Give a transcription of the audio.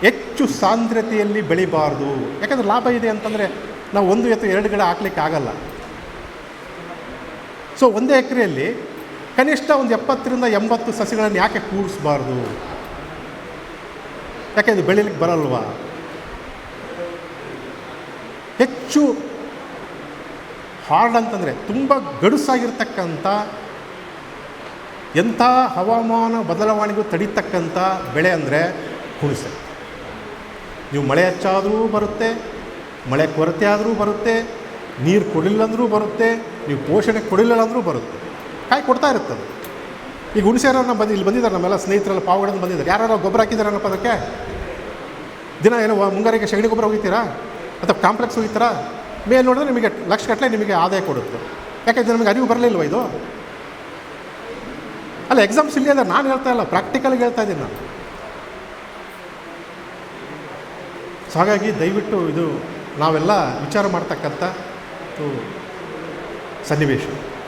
ಹೆಚ್ಚು ಸಾಂದ್ರತೆಯಲ್ಲಿ ಬೆಳಿಬಾರ್ದು. ಯಾಕಂದರೆ ಲಾಭ ಇದೆ ಅಂತಂದರೆ ನಾವು 1 ಅಥವಾ 2 ಗಿಡ ಹಾಕ್ಲಿಕ್ಕೆ ಆಗಲ್ಲ. ಸೊ 1 ಎಕರೆಯಲ್ಲಿ ಕನಿಷ್ಠ ಒಂದು 70ರಿಂದ 80 ಸಸಿಗಳನ್ನು ಯಾಕೆ ಕೂಡಿಸ್ಬಾರ್ದು? ಯಾಕೆ ಇದು ಬೆಳೀಲಿಕ್ಕೆ ಬರಲ್ವಾ? ಹೆಚ್ಚು ಹಾರ್ಡ್ ಅಂತಂದರೆ ತುಂಬ ಗಡುಸಾಗಿರ್ತಕ್ಕಂಥ, ಎಂಥ ಹವಾಮಾನ ಬದಲಾವಣೆಗೂ ತಡೀತಕ್ಕಂಥ ಬೆಳೆ ಅಂದರೆ ಹುಣಸೆ. ನೀವು ಮಳೆ ಹೆಚ್ಚಾದರೂ ಬರುತ್ತೆ, ಮಳೆ ಕೊರತೆ ಆದರೂ ಬರುತ್ತೆ, ನೀರು ಕೊಡಲಿಲ್ಲ ಅಂದರೂ ಬರುತ್ತೆ, ನೀವು ಪೋಷಣೆ ಕೊಡಲಿಲ್ಲ ಅಂದರೂ ಬರುತ್ತೆ, ಕಾಯಿ ಕೊಡ್ತಾ ಇರುತ್ತದೆ. ಈಗ ಹುಣಸೆರನ್ನ ಇಲ್ಲಿ ಬಂದಿದ್ದಾರೆ, ನಮ್ಮೆಲ್ಲ ಸ್ನೇಹಿತರೆಲ್ಲ ಪಾವಗಡದಿಂದ ಬಂದಿದ್ದಾರೆ. ಯಾರು ಗೊಬ್ಬರ ಹಾಕಿದಾರನಪ್ಪ ಅದಕ್ಕೆ? ದಿನ ಏನೋ ಮುಂಗಾರಿಗೆ ಸಗಣಿ ಗೊಬ್ಬರ ಹೋಗಿತೀರಾ ಅಥವಾ ಕಾಂಪ್ಲೆಕ್ಸ್ ಹೋಗಿದ್ದೀರಾ? ಮೇಲೆ ನೋಡಿದ್ರೆ ನಿಮಗೆ ಲಕ್ಷಗಟ್ಟಲೆ ನಿಮಗೆ ಆದಾಯ ಕೊಡುತ್ತೆ. ಯಾಕೆಂದರೆ ನಮಗೆ ಅರಿವು ಬರಲಿಲ್ವ ಇದು? ಅಲ್ಲ, ಎಕ್ಸಾಮ್ಸ್ ಇಲ್ಲಿ ಅಂದರೆ ನಾನು ಹೇಳ್ತಾ ಇಲ್ಲ, ಪ್ರಾಕ್ಟಿಕಲ್ಗೆ ಹೇಳ್ತಾ ಇದ್ದೀನಿ ನಾನು. ಸೊ ಹಾಗಾಗಿ ದಯವಿಟ್ಟು ಇದು ನಾವೆಲ್ಲ ವಿಚಾರ ಮಾಡ್ತಕ್ಕಂಥ ಸನ್ನಿವೇಶ.